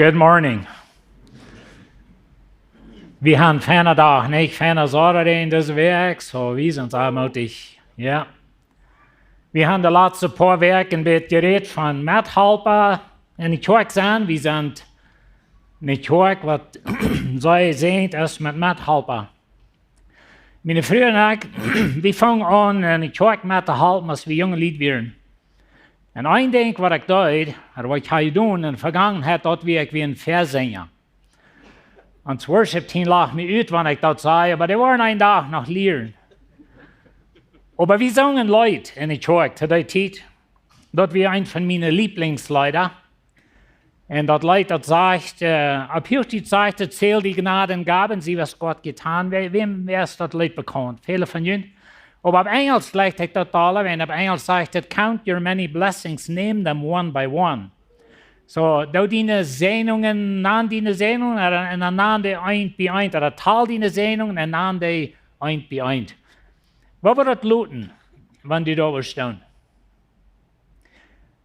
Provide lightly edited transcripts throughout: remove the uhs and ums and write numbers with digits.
Good morning. Wir haben fijne dag, niet fijne zorgen in deze week, so wir sind allmächtig, ja. Wir haben die letzten paar Wochen ein bisschen geredet von Mithelper in die Kirche sein. Wir sind in die Kirche, was sie sehen, ist mit Mithelper. Meine Freunde und ich, wir fangen an, in die Kirche mitzuhelfen, als wir junge Leute waren. Und ein Ding, was ich deed, oder was ich habe tun, in der Vergangenheit, dort wie ich wie ein Versänger. Und das Worship-Team lacht mich aus, wenn ich das sage, aber die waren einen Tag noch lehren. Aber wir sangen Leute in der Kirche zu der Zeit. Dort war ein von meinen Lieblingsleuten. Und das Leid, das sagt, ab hier die Zeit, erzählt die Gnadengaben, sie was Gott getan, wem ist das Lied bekannt? Viele von Ihnen. Aber auf Englisch leicht ich das alle, wenn auf Englisch sagt, count your many blessings, name them one by one. So, da deine Sehnungen, nan deine Sehnungen, und dann nan die ein bei ein, oder tal deine Sehnungen, und nan die ein bei ein. Was wird das lauten, wenn die da stehen?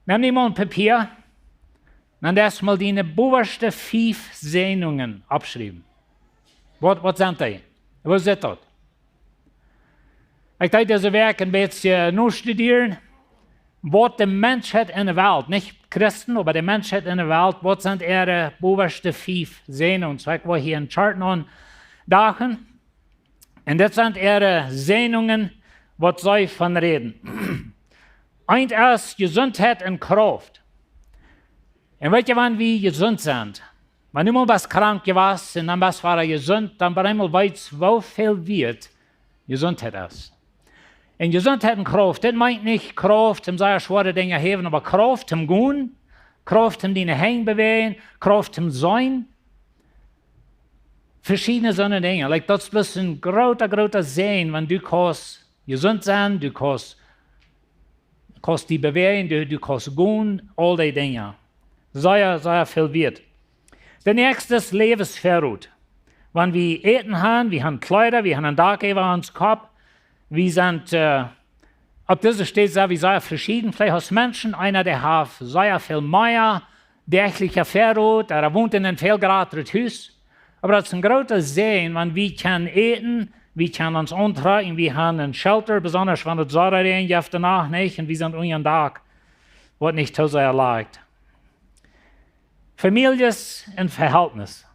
Nimm dir mal ein Papier, dann erstmal deine obersten 5 Sehnungen abschreiben. Was sind die? Was ist das? Ich möchte diese Werk ein bisschen nur studieren, was die Menschheit in der Welt, nicht Christen, aber die Menschheit in der Welt, was sind ihre obersten 5 Sehnungen? So, ich will hier einen Chart andachen. Und das sind ihre Sehnungen, was sie von reden. Eins ist Gesundheit und Kraft. Und weißt du, wenn wir gesund sind? Wenn jemand was krank gewesen und dann war er gesund, dann bei einmal weiß, wo viel wird Gesundheit ist. Und Gesundheit und Kraft, das meint nicht Kraft, um sehr schwere Dinge heben, aber Kraft zum Gehen, Kraft zum deine Hänge bewegen, Kraft zum Sein. Verschiedene so eine Dinge. Like, das ist ein großer Sehen, wenn du kannst gesund sein, du kannst die bewegen, du kannst gehen, all die Dinge. Sehr viel wird. Der nächste ist Lebensverrut. Wenn wir Eten haben, wir haben Kleider, wir haben ein Dach über uns Kopf, wir sind, auf dieser steht wie sehr verschieden. Vielleicht hast Menschen, einer, der hat sehr viel mehr täglicher Verrut, der wohnt in einem fehlgeratenes Haus. Aber das ist ein großer Sehen, wenn wir können eten, wir können uns umtragen, wir haben ein Shelter, besonders wenn es Sonne regnet, auf der Nacht nicht, und wir sind unter dem Dach, was nicht so sehr leicht. Families und Verhältnis.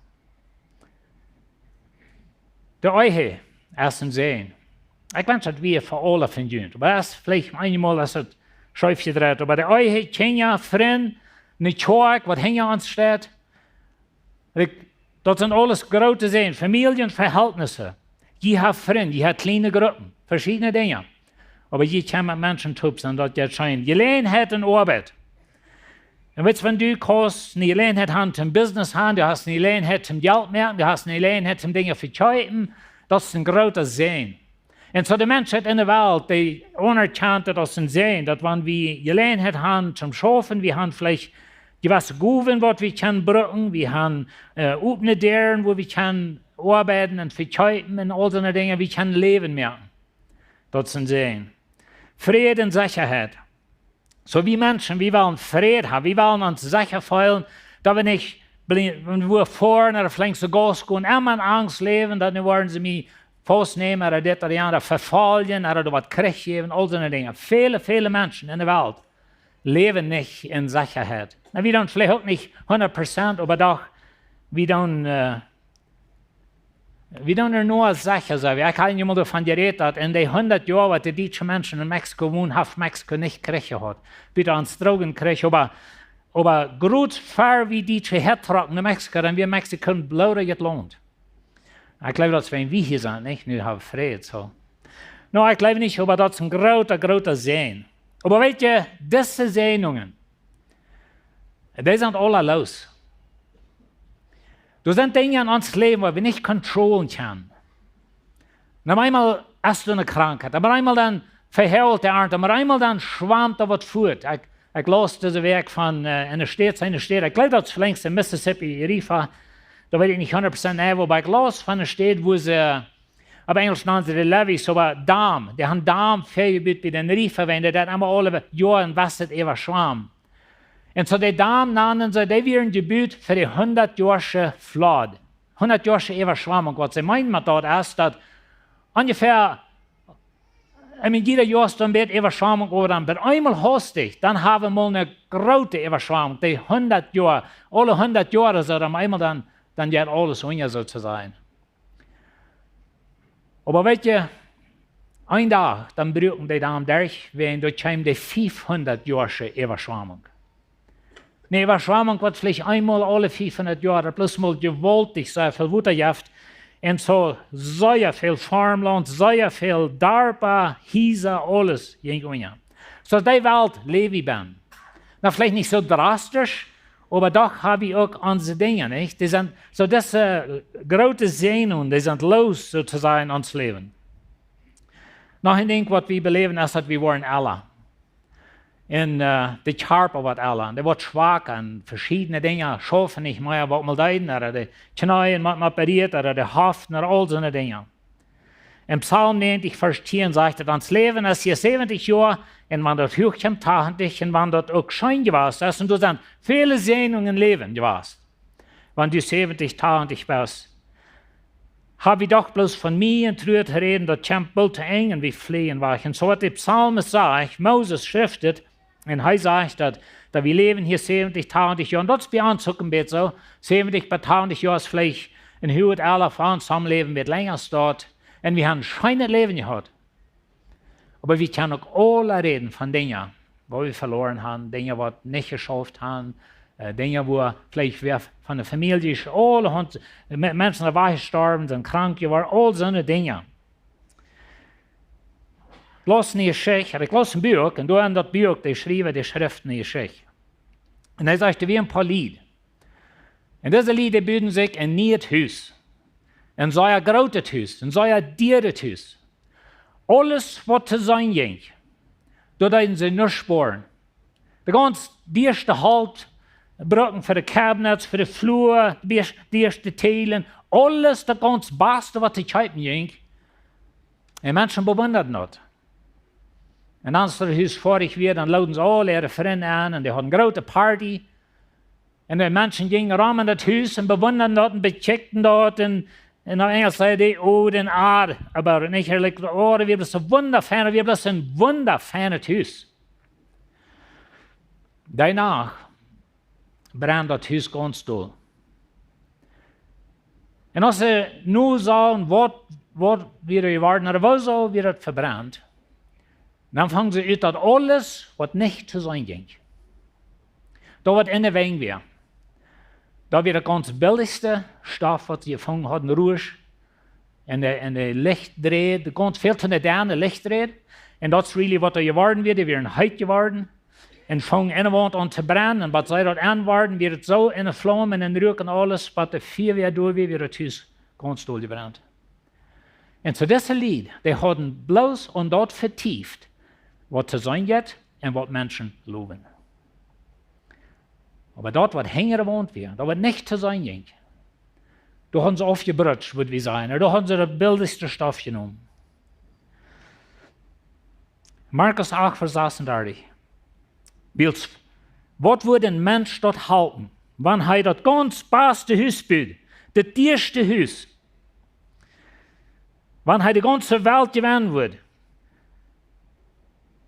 Der Ehe ist ein Sehen. Ich wünsche, dass wir für alle finden. Aber das vielleicht einmal, dass es Schäufchen dreht. Aber der Ehe, Kinder, Freunde, eine Kirche, was hinter uns steht. Das sind alles große Sehen. Familienverhältnisse. Je hat Freunde, je hat kleine Gruppen. Verschiedene Dinge. Aber je kann mit Menschen tupsen, das jetzt scheint. Je hat eine Arbeit. Und weißt, wenn du kannst eine Gelegenheit haben zum Business haben, du hast eine Gelegenheit zum Geld machen, du hast eine Gelegenheit zum Dinge verkaufen, das ist ein großer Sehen. Und so die Menschheit in der Welt, die anerkennt das ein Sehen, dass wenn wir Gelegenheit haben zum Schaffen, wir haben vielleicht gewisse Guven, was wir können brücken, wir haben offene Dären, wo wir können arbeiten und verkaufen und all so Dinge, wir können Leben machen. Das ist ein Sehen. Friede und Sicherheit. So wie Menschen, wir wollen Frieden haben, wir wollen uns sicher fühlen, dass wir nicht, wenn wir vorne oder vielleicht so Gas gehen, immer in Angst leben, dann wollen sie mich festnehmen oder das oder die andere verfallen oder was Krieg geben, all so Dinge. Viele Menschen in der Welt leben nicht in Sicherheit. Na, wir vielleicht auch nicht 100%, aber doch, wir nur sicher sein. Ich habe jemand davon geredet, dass in den 100 Jahren, was die deutschen Menschen in Mexiko wohnen, hat Mexiko nicht Krieg gehabt. Bitte ans Drogenkrieg, aber gut fair wie die Deutsche hertragen in Mexiko, dann wir Mexiko blöder gelohnt. Ich glaube, dass wenn wir hier sind, nicht nur haben Frieden. So. No, ich glaube nicht, aber das ist ein großer Sehen. Aber weißt du, diese Sehnungen, die sind alle los. Das sind Dinge in uns Leben, die wir nicht kontrollieren können. Und einmal hast du eine Krankheit, aber einmal dann verhält der Arzt, aber einmal dann schwammt er was fort. Ich las diese Werk von in der Stadt, ich glaube, das ist längst in Mississippi, Rifa, da weiß ich nicht 100% näher, wobei ich las von der Stadt, wo sie, auf Englisch nennen sie die Levis, aber Darm, die haben Darm vergebiet bei den Rifa, wenn die das einmal alle Jahre wasset über Schwamm. Und so die Damen nannten sie, die wären Gebüt für die 100-jährige Flood. 100-jährige Überschwemmung. Was sie meinen mit dort ist, dass ungefähr, jeder Jahr ist ein bisschen Überschwemmung, aber dann bei einmal hastig, dann haben wir mal eine große Überschwemmung. Die 100 Jahre, alle 100 Jahre, so dann einmal dann geht alles unter so zu sein. Aber weißt du, ein Tag, dann brücken die Damen durch, wenn dort kommt die 500-jährige Überschwemmung. Eine Überschwemmung wird vielleicht einmal alle 500 Jahre, bloß mal gewaltig, sehr viel Wutterjaft. Und so sehr viel Farmland, sehr viel Darba, Hiesa, alles ging unter. So die Welt lebe ich bin. Na, vielleicht nicht so drastisch, aber doch habe ich auch unsere Dinge, nicht? Die sind, so diese große Sehnungen, die sind los, sozusagen, ans Leben. Noch ein Ding, was wir beleben, ist, dass wir waren alle. Und die Körper wird alle. Die wird schwach an verschiedene Dinge, schaffen nicht mehr, was mal leiden, oder die Knie mal operiert, oder die Haften, oder all so eine Dinge. Im Psalm 90, Vers 10 sagt er, das Leben ist hier 70 Jahre, und man dort hochkommt, tagentlich, und man dort auch schein gewesen ist, und du sind viele Sehnungen Leben gewesen. Wenn du 70 tagentlich bist. Habe ich doch bloß von mir und Trühe zu reden, dort kommt bald zu eng, und wir fliehen weg. Und so hat der Psalmist sagt, Moses schriftet, und er sagt, dass wir leben hier 70 tagentlich Jahre, und das ist bei uns auch ein bisschen so, 70 tagentlich Jahre ist vielleicht ein Hut aller von uns, haben Leben wird länger dort. Und wir haben ein schönes Leben gehabt. Aber wir können auch alle reden von Dingen, wo wir verloren haben, Dinge, die wir nicht geschafft haben, Dinge, wo vielleicht wir von der Familie ist, alle Menschen, die waren gestorben, sind krank geworden, all so eine Dinge. Los in die Geschichte, ich las ein Buch, und da in das Buch, die schreiben die Schriften in die Geschichte. Und er sagte, wie ein paar Lied. Und diese Lieder bilden sich ein neues Haus. Ein so ein großes Haus, ein so ein dieres Haus. Alles, was zu sein ging, dort haben sie nur sparen. Die erste Halt, Brücken für die Cabinets, für die Flur, die erste Teilen, alles, das ganz Beste, was zu kaufen ging. Und Menschen bewundern das. Und als das Haus fertig wird, dann laden sie alle ihre Freunde an und die haben eine große Party. Und die Menschen gingen rum in das Haus und bewundern das und becheckten das. Und auf Englisch sagen die, oh, den Art. Aber nicht ehrlich, oh, wir haben das ein wunderschönes Haus. Danach brennt das Haus ganz doll. Und als sie nur sagen, was wir geworden oder wo so wird es verbrannt, dann fangen sie an, dass alles, was nicht zu sein ging, da wird in der Wegen wir. Da wird der ganz billigste Stoff, was sie gefangen hatten, ruhig, und der Licht dreht, ganz viel von der Däne Licht dreht, und das ist really, was da geworden wird, die werden heiß geworden, und fangen innenwand an zu brennen, und was sie dort anwarten, wird es so in der Flamme, in den Rücken, alles, was der Vier wieder durch wird das Haus ganz doll gebrannt. Und zu diesem Lied, die hatten bloß und dort vertieft, was zu sein geht und was Menschen loben. Aber dort, was hängen gewohnt wird, da was nicht zu sein ging, da haben sie aufgebrutscht, würde wir sagen, da haben sie das billigste Stoff genommen. Markus 8, Vers 36. Was würde ein Mensch dort halten, wenn er das ganz beste Haus baut, das erste Haus, wenn er die ganze Welt gewinnen würde,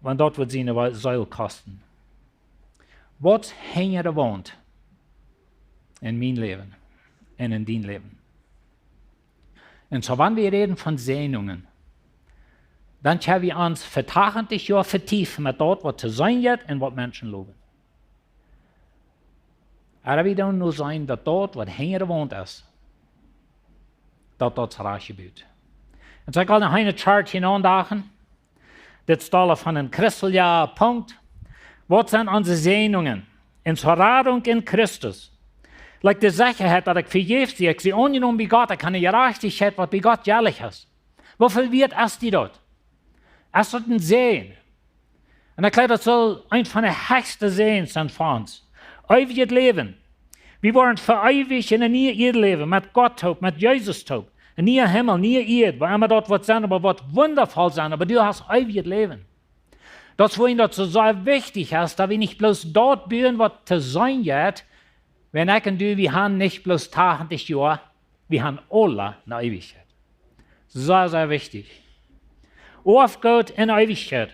wenn dort wird seine Säule kosten. Was hängt er wohnt in mein Leben und in dein Leben? Und so, wenn wir reden von Sehnungen, dann können wir uns vertagentlich vertiefen mit dort, was zu sein wird und was Menschen loben. Aber wir dürfen nur sein, dass dort, was hängt wohnt ist, dass dort das Reich gebüht. Und so, ich kann noch eine Chart hinandachen. Das steht von einem Christeljahr Punkt. Was sind unsere Sehnungen? In Verradung in Christus. Like die Sicherheit, dass ich vergebe sie, ich sie angenommen bei Gott, ich kann eine Gerechtigkeit, was bei Gott jährlich ist. Wofür wird es die dort? Es wird ein Sehen. Und ich glaube, das soll ein von den höchsten Sehen sein von uns. Ewiges Leben. Wir wollen verewigt in ein neues Leben, mit Gott, mit Jesus. Ein neuer Himmel, neuer Erde, wo immer dort was sein, aber was wundervoll sein, aber du hast ewiges Leben. Das, wohin das so wichtig ist, dass wir nicht bloß dort bühen, was zu sein wird, wenn ich und du, wir haben nicht bloß 80 Jahre, wir haben alle eine Ewigkeit. Sehr, sehr wichtig. Aufgeht in Ewigkeit.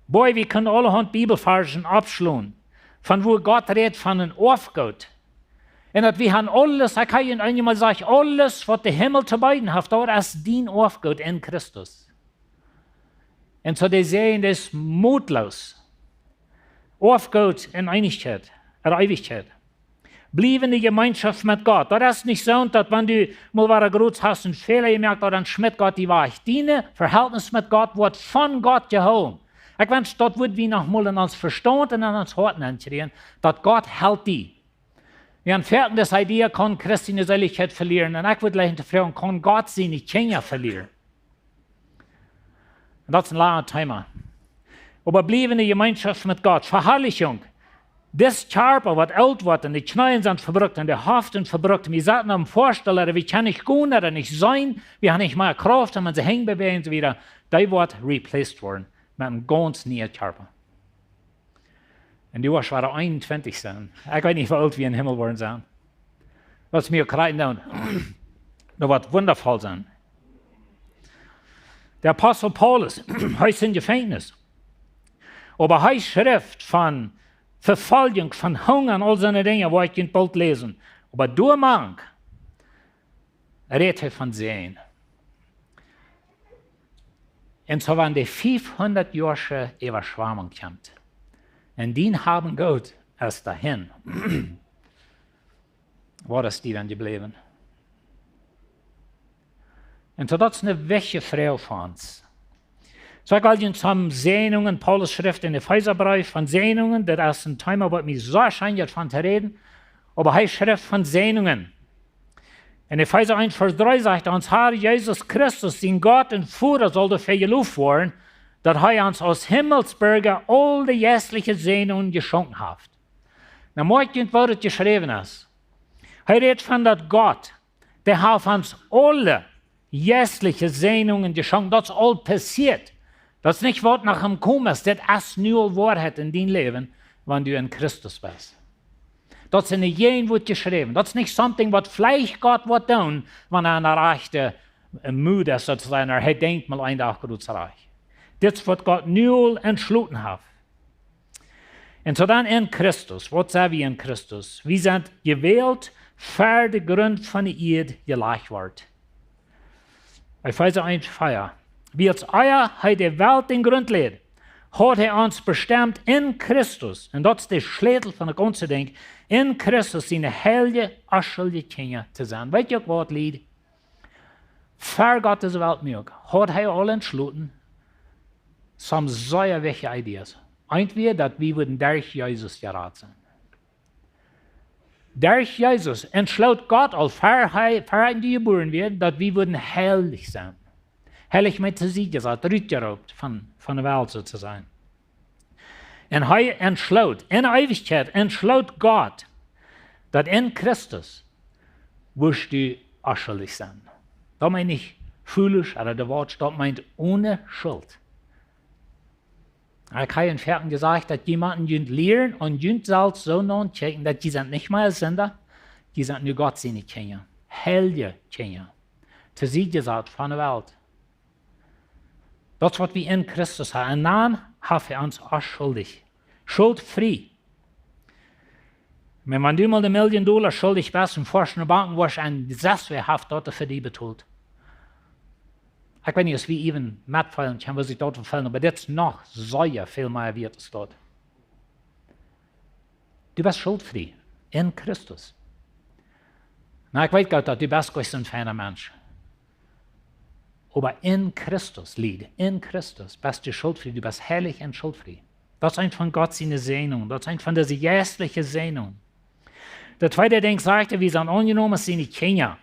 Boy, wir können allerhand Bibelversen abschlagen, von wo Gott redet von einem Aufgeht. Und dass wir haben alles, ich kann Ihnen einmal sagen, alles, was der Himmel zu beiden hat, dort ist dien Aufgeht in Christus. Und so die sehen, das ist mutlos. Aufgeht in Einigkeit, in Ewigkeit. Blieb in die Gemeinschaft mit Gott. Das ist nicht so, dass wenn du mal was groß hast und Fehler gemerkt hast, dann schmidt Gott die Wahrheit. Deine Verhältnis mit Gott wird von Gott geholt. Ich wünsche, dort wird wir noch mal in uns Verstand und in uns Herzen entrieren, dass Gott hält die. Wir haben fertig das Idee, kann Christi eine Seligkeit verlieren. Und ich würde gleich fragen, kann Gott sie nicht Kinder verlieren? Und das ist ein langer Thema. Aber blieb in die Gemeinschaft mit Gott. Verherrlichung. Das Körper, was alt wird, und die Knie sind verbrückt, und die Haften verbrückt. Wir sollten uns vorstellen, wir können nicht gehen oder nicht sein, wir haben nicht mehr Kraft, und wenn sie hängen bewegen und so weiter, die wird replaced worden mit einem ganz neuen Körper. Und die wirst 21 sein. Ich weiß nicht, wie alt wir im Himmel werden sein. Was mir kreiden dann, das wird wundervoll sein. Der Apostel Paulus, er ist in Gefängnis. Aber er schrift von Verfolgung, von Hunger und all seine Dinge, wo ich ihn bald lesen. Aber durch Mang redet er von Sehen. Und so waren die 500 Jahre Überschwemmung kommt. Und die haben Gott erst dahin. Wo ist die dann geblieben? Und so das ist eine wichtige Frage für uns. So ich will uns haben Sehnungen, Paulus Schrift in Epheserbrief von Sehnungen, das ist ein Thema, was mich so erscheint, davon zu reden, aber er schrift von Sehnungen. In Epheser 1, Vers 3 sagt er, uns Herr Jesus Christus, den Gott und Führer, sollte vergelobt werden, dass er uns aus Himmelsbürger all die jährlichen Sehnungen geschenkt hat. Na, morgen wird es geschrieben ist. Er redet von dass Gott, der hat uns alle jährliche Sehnungen geschenkt, das ist all passiert. Das ist nicht, was nach dem Kommen ist, das ist nur Wahrheit in deinem Leben, wenn du in Christus bist. Das ist in jedem Wort geschrieben. Das ist nicht something, was vielleicht Gott wird tun, wenn er eine rechte Müde ist, sozusagen, er denkt mal ein Tag gut zu reich. Das wird Gott nur entschlossen hat. Und so dann in Christus, was sagen wir in Christus? Wir sind gewählt, für den Grund von der Erde gelegt wird. Epheser 1, Feier. Wie als euer hat die Welt den Grund legt, hat er uns bestimmt in Christus, und das ist der Schlüssel von der ganzen Ding, in Christus seine heilige, aschelige Kinder zu sein. Weißt du, was liegt? Für Gottes Welt möglich, hat er alle entschlossen, some sehr wichtige Ideen. Entweder, dass wir durch Jesus gerettet sind. Durch Jesus entschloss Gott, als Verheiratet geboren wird, dass wir heilig sein. Heilig mit zu sich gesagt, rütgeraubt von der Welt so zu sein. Und er entschloss, in Ewigkeit entschloss Gott, dass in Christus wirst du aschelig sein. Da meine ich foolish, oder der Wort dort meint ohne Schuld. Ich habe in Versen gesagt, dass jemanden lehren und selbst so nachchecken, dass die sind nicht mehr Sünder, die sind nur Gott seine Kinder. Heilige Kinder. Zu sie gesagt von der Welt. Das, was wir in Christus haben. Und dann hat er uns auch schuldig. Schuldfrei. Wenn du mal $1 Million schuldig bist und vor einer Bank warst, ein Gesetzwehrhaft dort für die betont. Ich weiß nicht, was wir eben mitfallen können, was ich dort verfallen, aber das ist noch sehr viel mehr wert als dort. Du bist schuldfrei in Christus. Na, ich weiß Gott, dass du bist ein feiner Mensch. Aber in Christus liegt, in Christus bist du schuldfrei, du bist heilig und schuldfrei. Das ist ein von Gott seine Sehnung, das ist ein von dieser geistlichen Sehnung. Der zweite Ding sagte, wir sind angenommen, seine Kinder.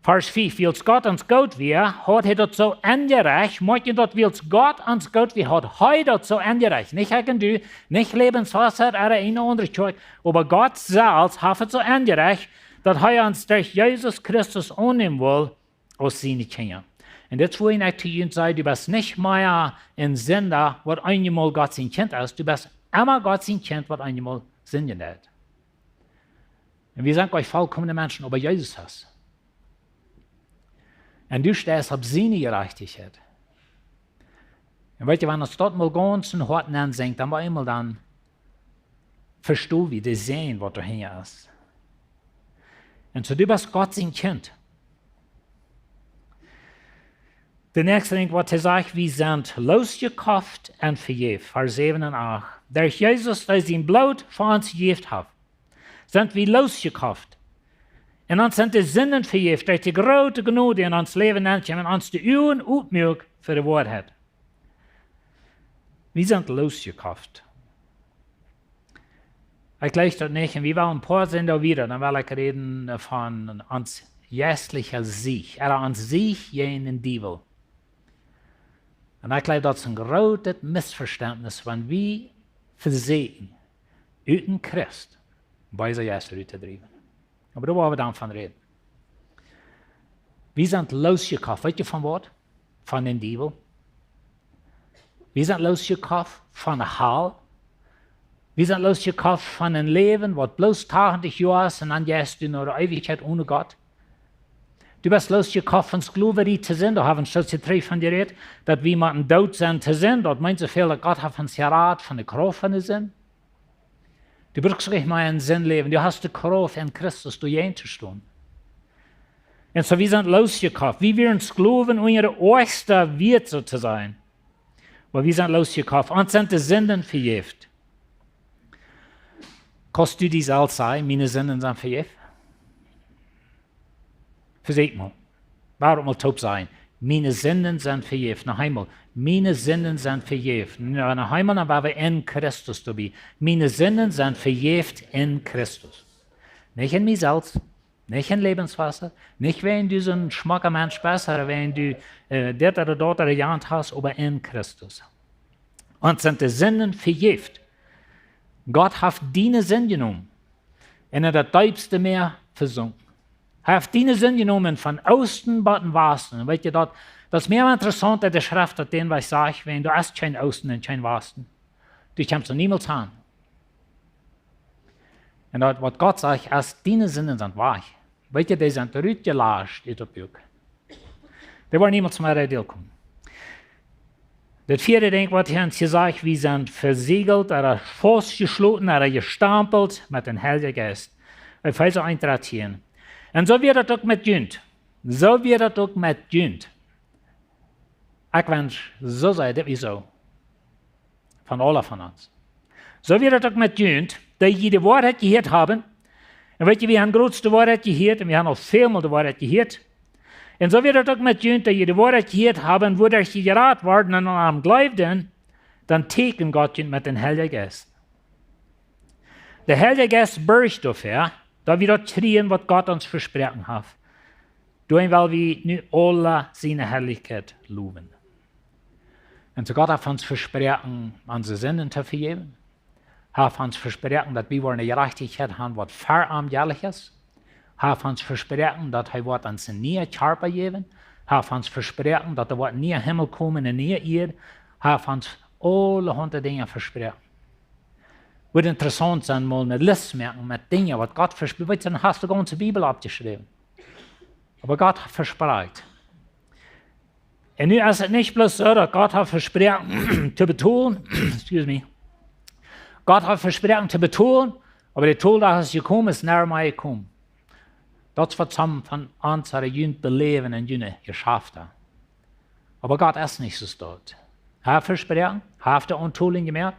Vers 5, wie Gott uns gut wir, hat er das so angereicht, möchte dort, wie Gott uns gut wir, hat er das so angereicht. Nicht ich und du, nicht Lebenswasser oder eine andere Zeug, aber Gott selbst hat es so angereicht, dass er uns durch Jesus Christus annehmen will, als seine Kinder. Und das will ich zu ihnen sagen, du bist nicht mehr ein Sünder, was einmal Gott sein Kind ist. Du bist immer Gott sein Kind, was einmal sündigen hat. Und wir sind euch vollkommene Menschen, aber Jesus ist. Und du stehst auf seine Gerechtigkeit. Und weißt du, wenn uns dort mal ganz in Horten ansingt, dann war einmal dann, verstehst wie die sehen, was du hier ist. Und so du bist Gott sein Kind. Der nächste Ding, was er sagt, wir sind losgekauft und vergeben. Vers 7 und 8. Der Jesus, der sein Blut für uns gegeben hat, sind wir losgekauft. Und uns sind die Sünden vergeben, durch die große Gnade in uns Leben ankommen, und uns die Ohren aufmögen für die Wahrheit. Wir sind losgekauft. Ich gleich dort nicht, und wir wollen ein paar sind da wieder, dann will ich reden von uns jästlicher Sieg, uns Sieg gegen den Teufel. Und ich glaube, das ist ein großes Missverständnis, wenn wir versehen, über Christ, bei sich erst rauszutreiben. Aber da wollen wir dann von reden. Wir sind losgekauft, weißt du von was? Von den Teufel. Wir sind losgekauft von der Hall. Wir sind losgekauft von einem Leben, was bloß 80 Jahre ist und dann gehst du in der Ewigkeit ohne Gott. Du bist losgekauft von Sklaverei zu sein. Da haben wir drei von dir geredet, dass wir mit dem Tod sind zu sein. Dort meint so viel, dass Gott hat uns geraten von der Kraft von der Sinn. Du brauchst nicht mal einen Sinn leben. Du hast die Kraft in Christus, du einzustehen. Und so wir sind losgekauft. Wir werden Sklaven und ihre äußerste Wert so zu sein. Aber wir sind losgekauft. Uns sind die Sünden vergeben. Kannst du dies alles sagen, meine Sünden sind vergeben? Verseht mal. Warum mal taub sein? Meine Sünden sind vergeben. Noch einmal. Meine Sünden sind vergeben. Noch einmal, dann waren wir in Christus dabei. Meine Sünden sind vergeben in Christus. Nicht in mir selbst, nicht in Lebenswasser, nicht wenn du so ein schmacker Mensch bist, oder wenn du das oder dort oder jemand hast, aber in Christus. Und sind die Sünden vergeben. Gott hat deine Sünden genommen und in das tiefste Meer versunken. Er hat deine Sünden genommen von Osten bis Westen. Weißt du, das ist mehr interessant in der Schrift, als den, was ich sage, wenn du hast kein Osten und kein Westen. Du kommst du niemals an. Und das, was Gott sagt, ist, deine Sünden sind wahr. Weißt du, die sind rütgelascht in der Bücher. Die wollen niemals mehr reinkommen. Das vierte Ding, was hier uns gesagt, wir sind versiegelt oder festgeschlossen oder gestampelt mit dem Heiligen Geist. Ich will so eintreten. Und so wird das auch mit Jünd. So wird das auch mit Jünd. Ich wünsche, so sei das wie so. Von allen von uns. So wird das auch mit Jünd, die die Wahrheit gehört haben. Und weißt du, wir haben die größte Wahrheit gehört und wir haben auch vielmal die Wahrheit gehört. Und so wird das auch mit Jünd, die die Wahrheit gehört haben, wo durch die geraten worden und am Glauben, dann teken Gott mit dem Heiligen Geist. Der Heilige Geist bürgt dafür, dass wir das kriegen, was Gott uns versprochen hat. Durch weil wir nu alle seine Herrlichkeit loben. Und so Gott hat uns versprochen, unsere Sünden zu vergeben. Hat uns versprochen, dass wir eine Gerechtigkeit haben, was verarmtlich ist. Hat uns versprochen, dass er uns nie Körper geben. Hat uns versprochen, dass er nie Himmel kommen und nie Erde. Hat uns alle 100 Dinge versprochen. Wird interessant sein, mal eine Liste machen mit Dingen, was Gott verspricht. Weißt du, dann hast du die ganze Bibel abgeschrieben. Aber Gott hat versprochen. Und nun ist es nicht bloß so, dass Gott hat versprochen, zu betonen, excuse me, Gott hat versprochen, zu betonen, aber der Tod ist gekommen, ist näher mal gekommen. Das wird zusammen von unseren Jüngern beleben und Jüngern geschafft haben. Aber Gott ist nicht so dort. Er hat versprochen, hat die Untoling gemerkt,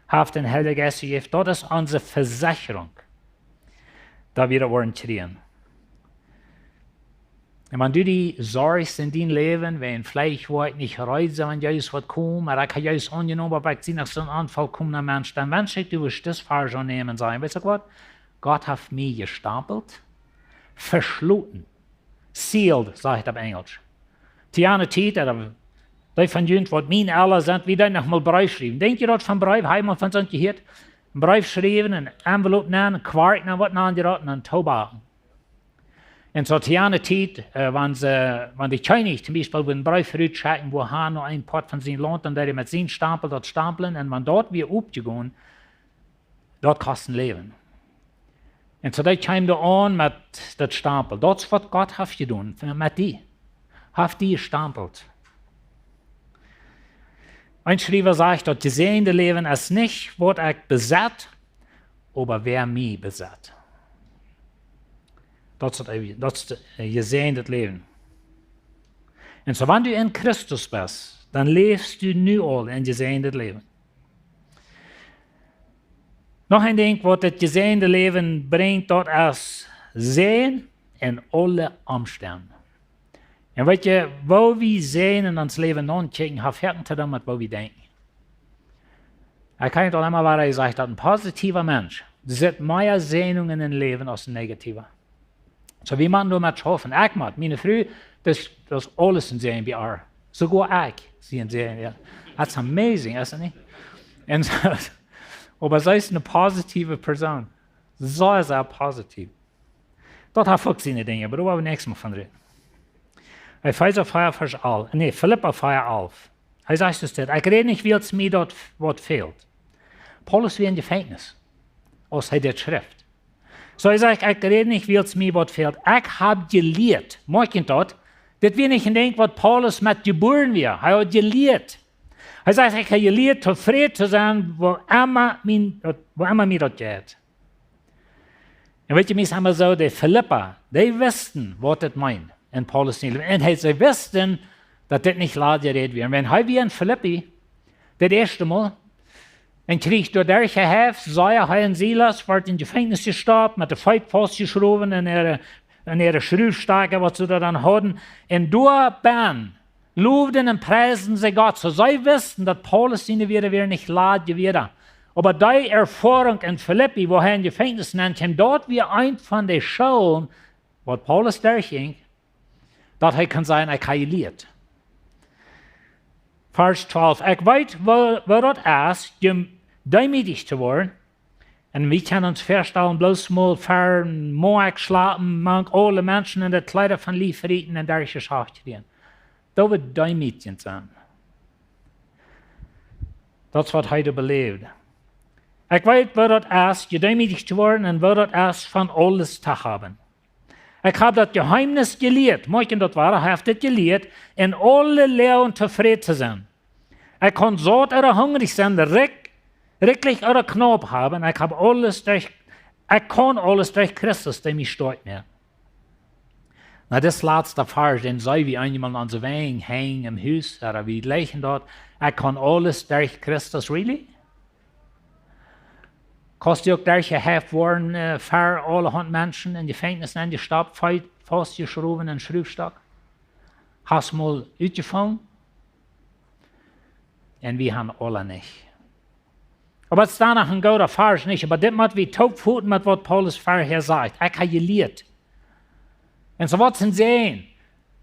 hat den Heiligen Geist gegeben. Das ist unsere Versicherung, da wir das kriegen. Und wenn du die sorgst in deinem Leben, wenn vielleicht nicht reisen, wenn Jesus wird kommen, oder kann Jesus angenommen, aber ich sehe nach so einem unvollkommenen Mensch, dann wünsche ich, du wirst das falsch annehmen und sagen, weißt du was? Gott hat mich gestapelt, verschlossen, sealed, sagt ich auf Englisch. Tiana Tiet, die von Jünd, was meine alle sind, wie dann noch mal Brief schreiben. Denkt ihr dort von Brief, einmal von so gehört? Ein Brief schreiben, ein Envelope nehmen, ein Quark nehmen, was nehmen die dort, und ein Taubaten. En så til ene tid, wenn die Chinese zum Beispiel würden Breifrüht schauen, wo han noch ein Port von seinen Land und der mit seinen Stapel dort stapeln, und wenn dort wir aufgehen, dort kosten Leben. Und so die kamen da an mit das Stapel. Das ist, was Gott hat getan, mit die. Hat die gestampelt. Ein Schreiber sagt, das gesehene Leben ist nicht, was ich besitze, aber wer mich besitzt. Das ist gesehenes Leben. Und so, wenn du in Christus bist, dann lebst du nu al in gesehenes Leben. Noch ein Ding, was das gesehene Leben bringt, das ist Sehen in alle Umständen. Und weet je, wo wir sehen in ons Leben aankijken, hat viel zu tun mit wo wir denken. Ich kann doch immer weiter sagen, dass ein positiver Mensch, der sieht mehr Sehnungen im Leben als ein negativer. So wie man damit schaffen. Ich mag, meine Frau, das alles in sehen wie er. Sogar ich sehen sehen, ja. That's amazing, isn't it? Und so, aber sie ist eine positive Person. So ist er positiv. Dort hat er seine Dinge, aber da wollen wir nächstes Mal von reden. Epheser 4, Vers 11. Nee, Philippa 4, 11. Hij sagt dus dit. Ik rede niet wiels mij dat wat fehlt. Paulus wie in Gefängnis, als hij dit schrift. So hij zegt, ik rede niet wiels mij wat fehlt. Ik heb geleerd. Mag je dat? Dit wie niet denkt wat Paulus met geboren weer. Hij had geleerd. Hij zegt, ik heb geleerd tevreden te zijn, wo immer mij dat gaat. En weet je, mis hebben zo, de Philippa, die wisten wat het meint. In Paulus niet. En hij wisten dat dit niet laat gereed werd. En hij weer in Philippi, dat eerste Mal, en kreeg door derge heeft, zei hij en Silas, werd in Gefängnis gestopt, met de feit vastgeschroven en ihre Schroefstaken, wat ze dan hadden. En door ben, loofden en prijzen ze God. So zij wisten dat Paulus ihnen weer niet laat geworden. Aber die Erfahrung in Philippi, wo hij in Gefängnis nennt, hem dort weer een van de Schulen, wat Paulus daar ging, dat hij kan zijn, ik heb geleerd. Vers 12. Ik weet wat dat is, om demütig te worden. En we kunnen ons voorstellen, bloos mal ver, mooi slapen, mank alle mensen in de kleider van lief verrieten en dergelijke zaken. Dat we demütig zijn. Dat is wat hij beleefde. Ik weet wat dat is, je demütig te worden en wat dat is, van alles te hebben. Ik heb dat geheimnis geleerd, mooi dat waar, hij heeft het geleerd, in alle leven tevreden te zijn. Ik kon zoet en hungrig zijn, reklich en knop hebben, ik kon alles durch Christus, der mich steuert mir. Na, das letzte Vers, den sei wie einmal an der Wegen hängen im Haus, oder wie leichen dort, ich kann alles durch Christus, really? Kost ook daar geheft worden voor alle Menschen in Gefängnis en die stap vastgeschroven en schroefstok. Hast mal uitgevangen? En we gaan alle niet. Aber het staat nog een goede vers niet, maar dit moet we topvoeten met wat Paulus vorher sagt. Ik heb geleerd. En zo wat zijn zijn.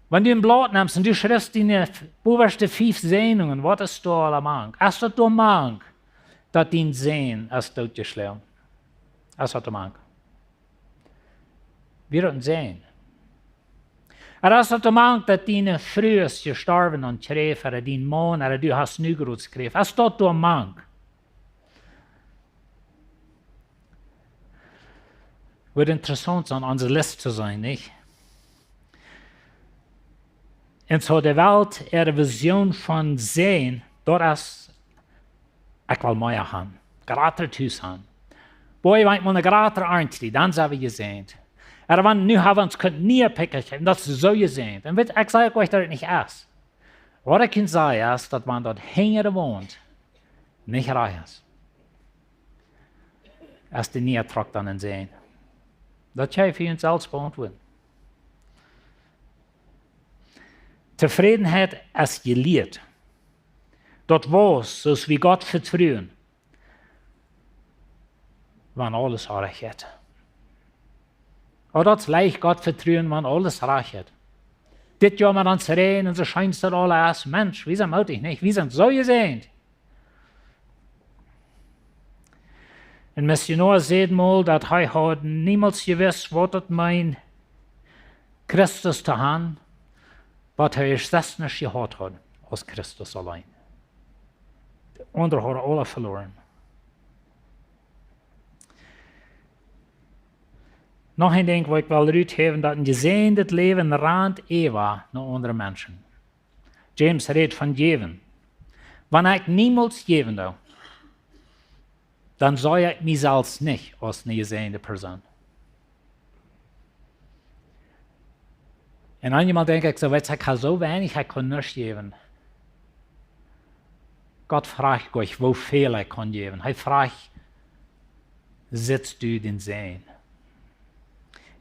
Wenn du ein Blatt nimmst und du schreibst die oberste 5 Sehnungen, was ist da allemal? Ist das da mang? Dat din zijn is doodgeslagen. Dat is wat te maken. Wie dat zijn. Er is wat te maken dat din vrouw is gestorven en kreeg, en din man, en du hast nu groot kreeg. Is dat te maken? Wordt interessant aan onze lijst te zijn, niet? En zo de wereld er vision van zijn, dat is ik wil meer gaan. Grater thuis gaan. Boy, want man een grater arntje, dan zijn we gezien. Want nu hebben we ons kunt niet pikken, dat is zo gezien. En weet, ik zeg euch dat het niet is. Wat ik kan zeggen is, dat man dat hinger woont, niet reich is. Als die niet trok dan in zijn. Dat jij voor jezelf beantwoorden. Tevredenheid is geleerd. Dat was, zoals we God vertrouwen, wanneer alles recht is. Und dat is leicht God vertrouwen, wanneer alles recht is. Dit jaar met ons reden en zo schijnt het alle als Mensch, wie zijn mutig niet, wie zijn zo gezegend. Een missionaar zei mal, dat hij had niemals gewusst, wat het meint, Christus zu haben, was er erst das nicht gehabt hat, aus Christus allein. Die anderen haben alle verloren. Noch ein Ding, wo ich will rausheben, dass ein gesehenes Leben rand Eva nach anderen Menschen. James redet von geben. Wenn ich niemals geben will, dann sehe ich mich selbst nicht als eine gesehene Person. Und manchmal denke ich so, ich habe so wenig, ich kann nichts geben. Gott fragt euch, wo viel ich kann geben. Er fragt, sitzt du den Sehen?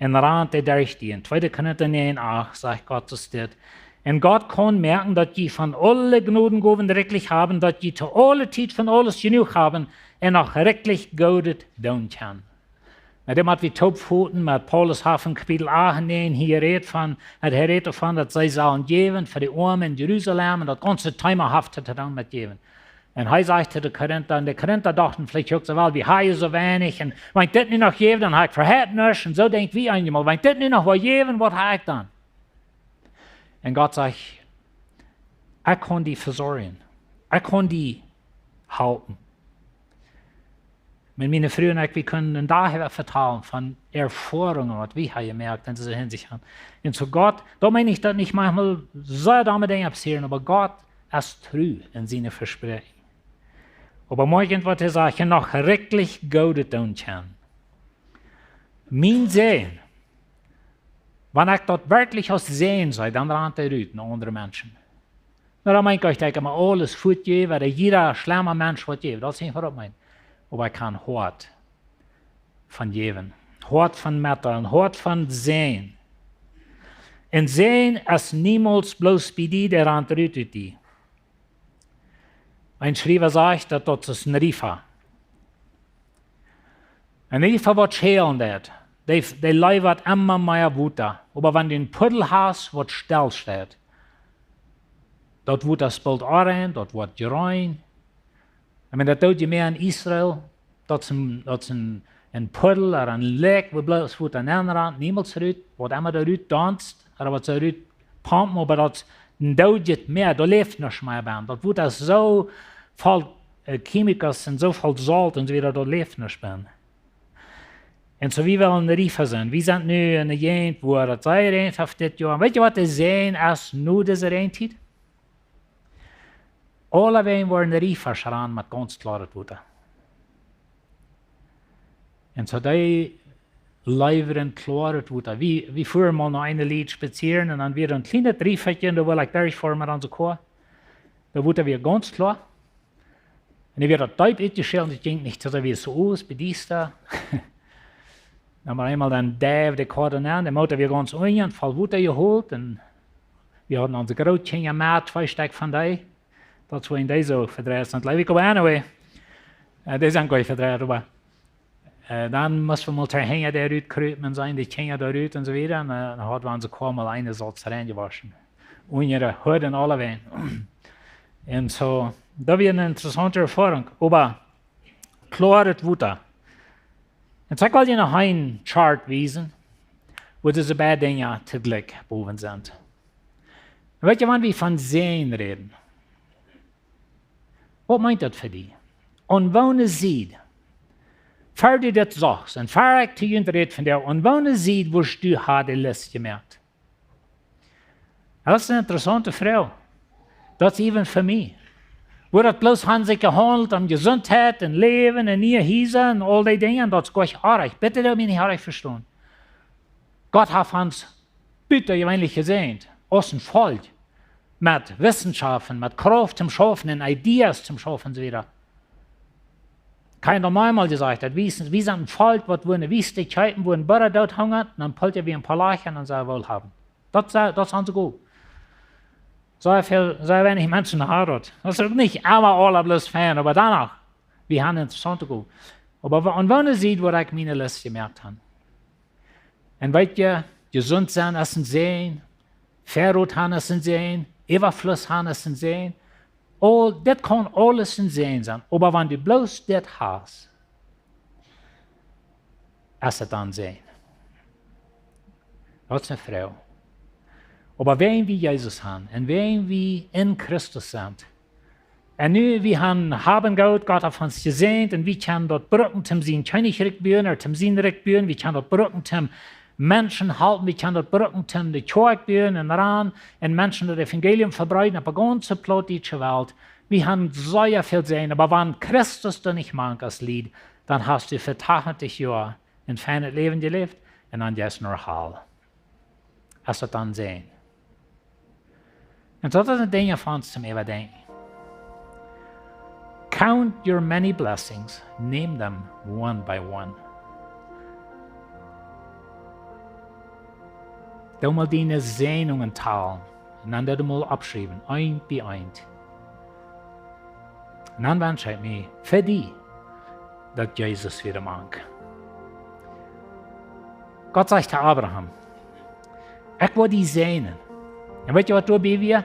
In Rand der Richtige, in 2. Korinther 9,8 sagt Gott das steht. Und Gott kann merken, dass die von alle Gnadengaben wirklich haben, dass die zu aller Zeit von alles genug haben und auch wirklich Gutes tun können. Mit dem hat wir Topfoten, mit Paulus Hafen Kapitel 8 hier redet davon, dass sie sollen geben für die Armen in Jerusalem und das ganze Thema haftet dann mit geben. Und er sagte den Korinther, und die Korinther dachten vielleicht auch so, weil wir haben so wenig, und wenn ich das nicht noch gebe, dann habe ich verhält nichts, und so denkt wie einmal, wenn ich das nicht noch geben, was habe ich dann? Und Gott sagt, ich kann die versorgen, ich kann die halten. Mit meinen Frühen, wir können daher vertrauen von Erfahrungen, was wir haben gemerkt in dieser Hinsicht. Und zu Gott, da meine ich, dass nicht manchmal so dumme Dinge passieren, aber Gott ist treu in seine Versprechen. Aber morgen wird er sagen, noch wirklich Gutes tun kann. Mein Sehen, wenn ich dort wirklich aus Sehen sei, dann rennt er raus nach anderen Menschen. Na, dann meine ich, ich mal alles gut geben, weil jeder schlimmer Mensch wird geben. Das ist nicht, was ich meine. Aber ich kann Hort von geben, Hort von Mettern, Hort von Sehen. Und Sehen ist niemals bloß bei die, der rennt raus die. Ein Schreiber sagt, dass das ist ein Riefer. Ein Riefer wird schälen, der leibert immer mehr Wutter. Aber wenn du einen Puddel hast, was still steht, dort wird das bald rein, dort wird gerein. Ich meine, das tut je mehr in Israel, dat is een puddel oder ein Lek, wo bloß wird an einer Rand niemals raus, wo immer da raus tanzt, oder was da raus pumpen, aber das dauert mehr, da lebt nicht mehr bei. Das wird das so voll Chemikers und so voll Salz und so wieder, da lebt nicht mehr. Und so wie wir in der Riefer sind, wir sind nu in der Gegend, wo das sei rein auf das Jahr. Weißt du, was wir sehen, als nur diese Reintid? Alle wen waren in der Riefer schran mit ganz klarer Wutter. Und so die leiberen klarer Wutter. Wie fuhren mal noch eine Lied spazieren und dann wieder ein kleines Rieferchen, da war ich durchfahren mit unserer Chor. Da wurde wir ganz klar. Und ich werde das Teub eingestellt und ich denke nicht, dass er wie so aus, bei dies da. Dann haben wir einmal den Dave, der Chor an, der Mutter wir ganz unten, voll Wutter geholt und wir hatten unsere Grotchen gemacht, 2 Stück von denen. Dat we in deze ook verdreid zijn. Leef ik op anyway. Deze zijn goed verdreid, maar dan moesten we mal terheen daaruit kruipen zijn, die gingen daaruit en zo weer. En dan hadden we onze kwam al een zoals reingewaschen. Unsere Hürden alle ween. En zo, dat was een interessante ervaring. Maar klar het Wutter. En zo wil je nog een chart wijzen, wo diese beide dingen tegelijk boven zijn. Weet je, wanneer we van zijn reden? Wat meint dat voor die? Onwonen ziet. Voor du dat sagst, en voor ik te je red van der onwonen ziet, wo du had de les gemerkt. Dat is een interessante vrouw. Dat is even voor mij. Wo dat bloß han sich gehandelt om gezondheid en leven en nieuwe huizen en al die dingen, dat is goed aardig. Bitte dat mij niet aardig verstaan. Gott hat uns bitte gewöhnlich gesehen, aus dem Volk. Mit Wissenschaften, mit Kraft zum Schaffen und Ideas zum Schaffen und so weiter. Keiner einmal gesagt hat, wie sind ein Volk, was wo eine Wichtigkeiten, wo ein Bürger dort hängt, dann pult er wie ein paar Leichen und soll wohlhaben. Das haben sie gut. So wenig Menschen haben das. Das ist nicht immer alle bloß Fan, aber danach, wir haben interessante gut. Aber und wenn ihr seht, wo ich meine Liste gemerkt habe. Und weil ihr gesund sein, ist ein Sehen, Verrot haben, ist ein Sehen, Überfluss haben, ist ein Sehen. Das kann alles ein Sehen sein. Aber wenn du bloß das hast, ist es dann Sehen. Das ist eine Frau. Aber wenn wir Jesus haben und wenn wir in Christus sind, und nu, wir haben Gott auf uns gesehen und wir können dort brücken zum sein Königreich bauen oder zum sein Reich bauen, wir können dort brücken zum Menschen halten, wir können dort brücken zum die Kirche bauen und ran und Menschen das Evangelium verbreiten auf der ganzen plattdeutschen Welt. Wir haben sehr viel sehen, aber wenn Christus da nicht mag als Lied, dann hast du für 80 Jahre ein feines Leben gelebt und dann jetzt nur Hall. Hast du dann sehen. Und das sind Dinge von uns zum Überdenken. Count your many blessings, name them one by one. Du mal deine Sehnungen teilen und dann du mal abschreiben, ein bei ein. Und dann wünsche ich mir für dich, dass Jesus wieder mag. Gott sagt zu Abraham, ich will dich segnen. Und weißt du, was du bei wir?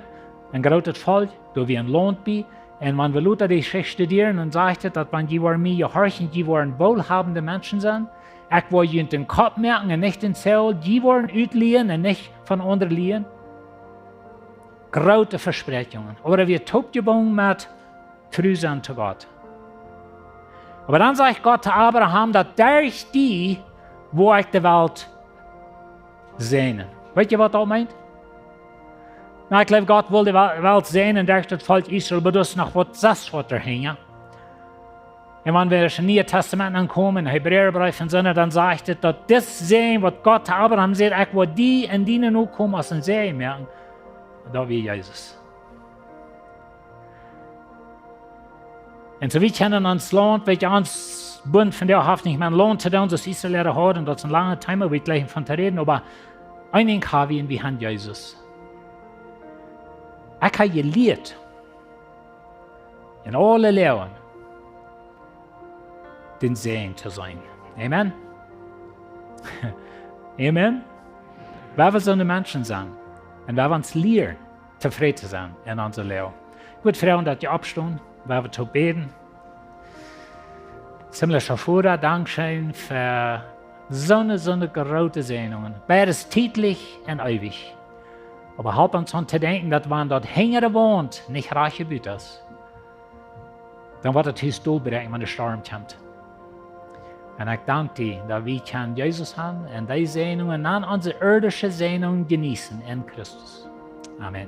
Ein großes Volk, du wie ein Land bei. Und wenn wir Luther die Schrift studieren und sagt, dass wenn die mir gehorchen, die wollen wohlhabende Menschen sein, ich will ihnen den Kopf merken und nicht den Zell, die wollen ausliehen und nicht von anderen liehen. Große Versprechungen. Oder wir topgebunden mit treu sein zu Gott. Aber dann sagt Gott zu Abraham, dass durch die, wo ich die Welt sehne. Weißt du, was das meint? Na, ich glaube, Gott will die Welt sehen und durch das Volk Israel, aber das ist noch was hängen. Und wenn wir in Neuen Testament ankommen, in Hebräerbrief und so, dann sagt es, dass das Sehen, was Gott zu Abraham sagt, ich will die und die nur kommen aus dem Sehen merken. Da wie Jesus. Und so wie können uns Land, weil uns Bund von der Haft nicht mehr Lohn zu tun, das Israel hat, und das ist ein langer Thema, wir gleich von reden, aber einigen haben wir in die Hand Jesus. Ich habe gelehrt, in alle Lehren, den Segen zu sein. Amen? Amen? Weil wir so eine Menschen sind und weil wir uns lehren, zufrieden zu sein in unserer Lehre. Ich würde fragen, dass ihr abstehen, weil wir zu beten. Himmlischer Vater, Dankeschön für so eine große Segnungen. Beides täglich und ewig. Aber halb uns an zu denken, dass wenn dort Hänger wohnt, nicht reiche Bütes, dann wird es hier Stuhl bereichen, wenn der Sturm kommt. Und ich danke dir, dass wir Jesus haben und die Segnungen an unsere irdische Segnungen genießen in Christus. Amen.